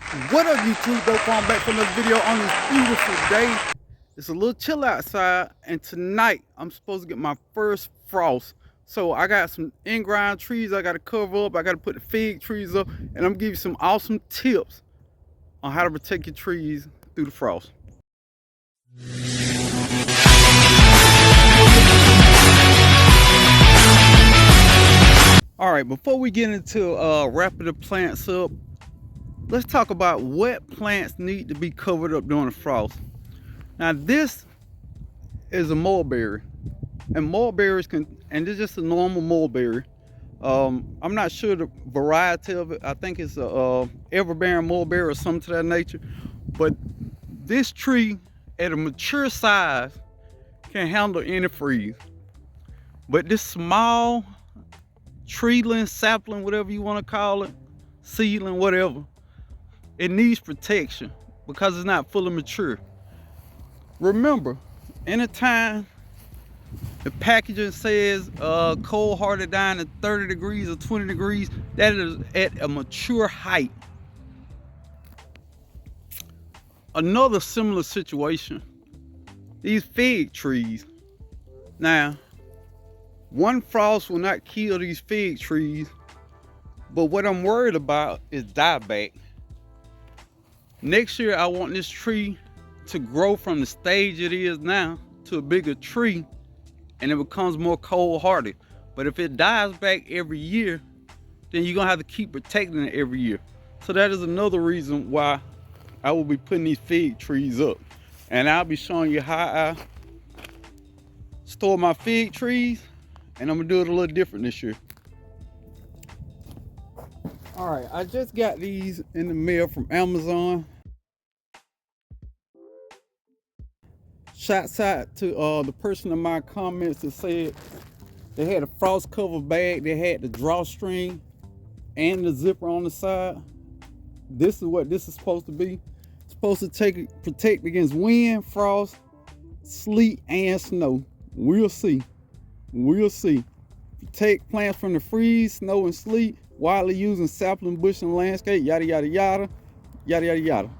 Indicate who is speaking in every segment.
Speaker 1: What up, YouTube? Brokefarmer back for another video on this beautiful day. It's a little chill outside, and tonight I'm supposed to get my first frost. So I got some in-ground trees I got to cover up. I got to put the fig trees up, and I'm gonna give you some awesome tips on how to protect your trees through the frost. All right, before we get into wrapping the plants up, let's talk about what plants need to be covered up during the frost. Now this is a mulberry, and mulberries and this is just a normal mulberry. I'm not sure the variety of it. I think it's a everbearing mulberry or something to that nature. But this tree at a mature size can handle any freeze. But this small treeling, sapling, whatever you want to call it, seedling, whatever, it needs protection because it's not fully mature. Remember, anytime the packaging says cold hardy down at 30 degrees or 20 degrees, that is at a mature height. Another similar situation, these fig trees. Now, one frost will not kill these fig trees, but what I'm worried about is dieback. Next year, I want this tree to grow from the stage it is now to a bigger tree, and it becomes more cold hardy. But if it dies back every year, then you're gonna have to keep protecting it every year. So that is another reason why I will be putting these fig trees up. And I'll be showing you how I store my fig trees, and I'm gonna do it a little different this year. All right, I just got these in the mail from Amazon. Shouts out to the person in my comments that said they had a frost cover bag, they had the drawstring and the zipper on the side. This is what this is supposed to be. It's supposed to protect against wind, frost, sleet, and snow. We'll see. We'll see. Protect plants from the freeze, snow, and sleet, widely used in sapling, bush, and landscape, yada, yada, yada, yada, yada, yada.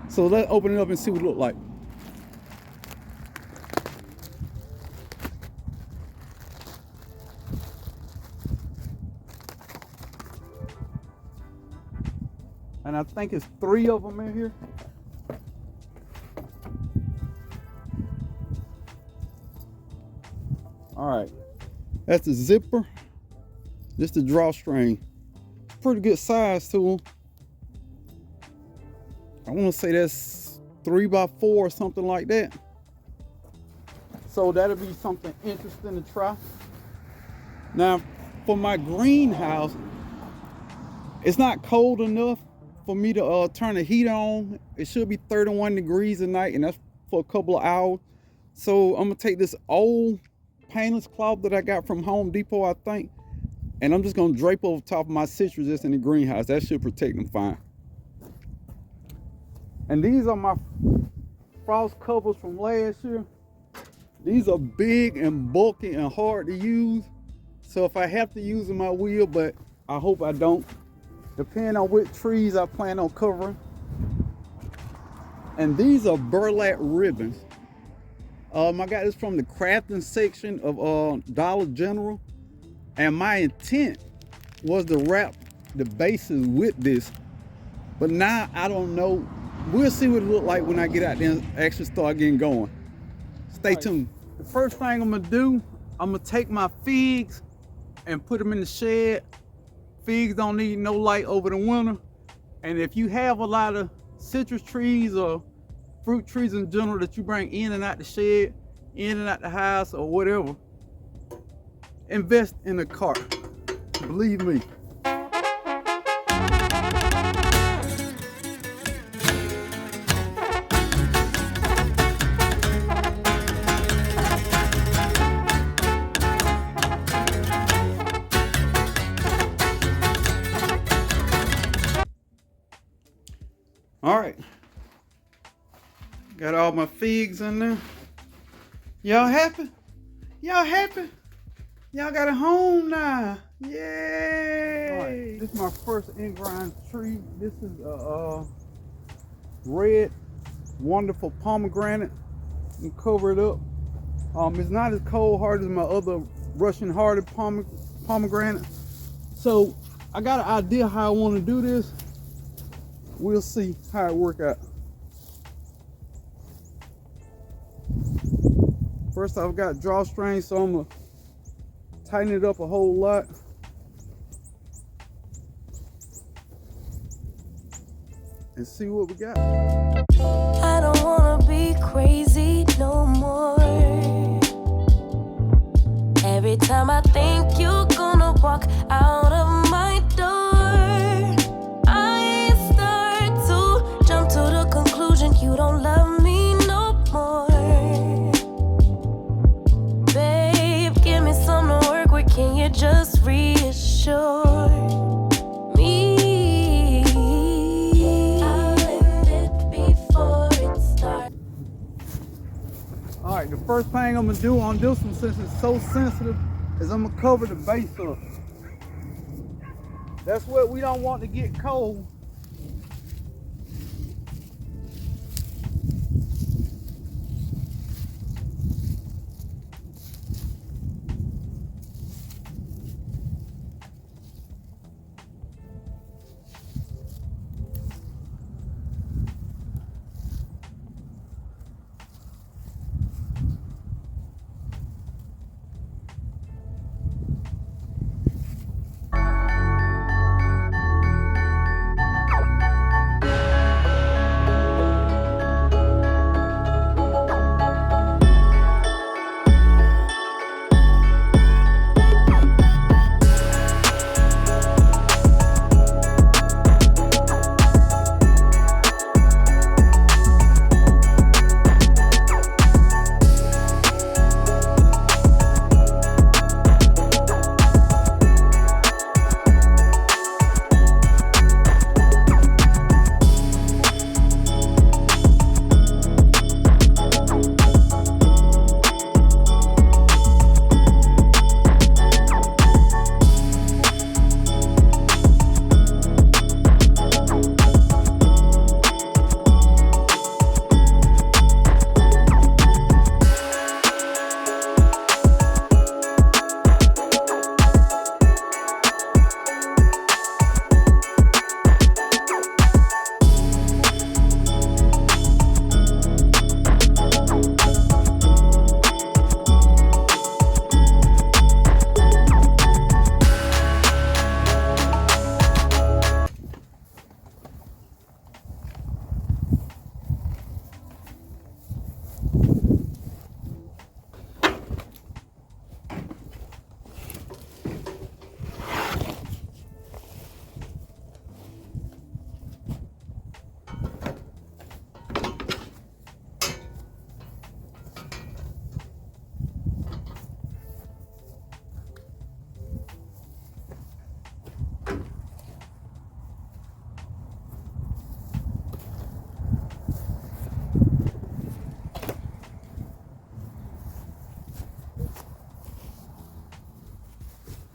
Speaker 1: So let's open it up and see what it looks like. And I think it's 3 of them in here. All right, that's the zipper. This the drawstring. Pretty good size to them. I want to say that's 3 by 4 or something like that. So that'll be something interesting to try. Now, for my greenhouse, it's not cold enough for me to turn the heat on. It should be 31 degrees a night, and that's for a couple of hours. So I'm gonna take this old paintless cloth that I got from Home Depot, I think, and I'm just gonna drape over top of my citrus that's in the greenhouse. That should protect them fine. And these are my frost covers from last year. These are big and bulky and hard to use. So if I have to use them, I will, but I hope I don't. Depending on which trees I plan on covering. And these are burlap ribbons. I got this from the crafting section of Dollar General. And my intent was to wrap the bases with this. But now I don't know. We'll see what it looks like when I get out there and actually start getting going. Stay tuned. The first thing I'm gonna do, I'm gonna take my figs and put them in the shed. Figs don't need no light over the winter. And if you have a lot of citrus trees or fruit trees in general that you bring in and out the shed, in and out the house or whatever, invest in a cart. Believe me. All right, got all my figs in there. Y'all happy? Y'all happy? Y'all got a home now. Yay! All right, this is my first in-ground tree. This is a red, wonderful pomegranate. And cover it up. It's not as cold hard as my other Russian hearted pomegranate. So I got an idea how I want to do this. We'll see how it work out. First I've got drawstring, so I'm gonna tighten it up a whole lot. And see what we got.
Speaker 2: I don't wanna be crazy no more. Every time I think you're gonna walk out of my door, I start to jump to the conclusion you don't love me no more. Babe, give me something to work with, can you just reassure me? I'll end it before it starts.
Speaker 1: All right, the first thing I'm gonna do on this one, since it's so sensitive, is I'm gonna cover the base up. That's what we don't want to get cold.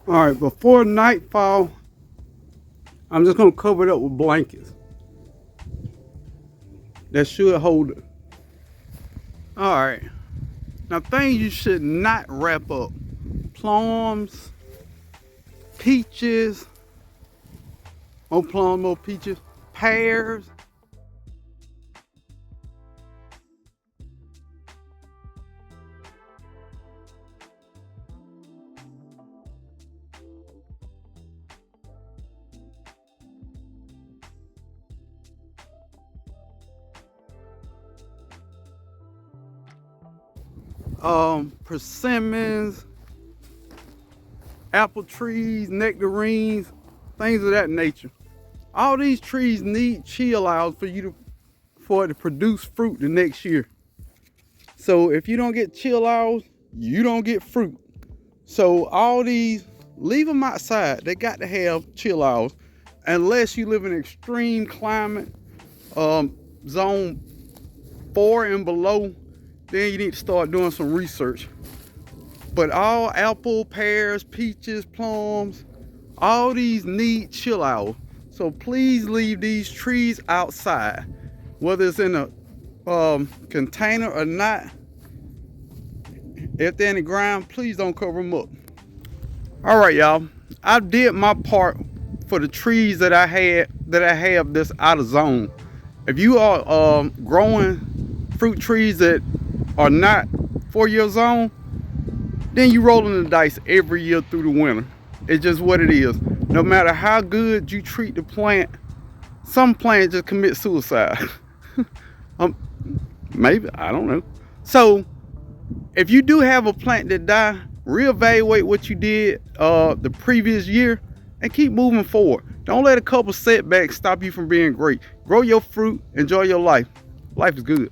Speaker 1: All right, before nightfall, I'm just gonna cover it up with blankets. That should hold it. All right, now things you should not wrap up: plums, peaches, more plums, more peaches, pears. Persimmons, apple trees, nectarines, things of that nature. All these trees need chill hours for it to produce fruit the next year. So if you don't get chill hours, you don't get fruit. So all these, leave them outside. They got to have chill hours, unless you live in extreme climate, zone 4 and below. Then you need to start doing some research. But all apple, pears, peaches, plums, All these need chill out. So please leave these trees outside, whether it's in a container or not. If they're in the ground, please don't cover them up. All right, y'all. I did my part for the trees that I have that's out of zone. If you are growing fruit trees that are not for your zone, then you rolling the dice every year through the winter. It's just what it is. No matter how good you treat the plant, some plants just commit suicide. Maybe, I don't know. So if you do have a plant that die, reevaluate what you did the previous year and keep moving forward. Don't let a couple setbacks stop you from being great. Grow your fruit, enjoy your life. Life is good.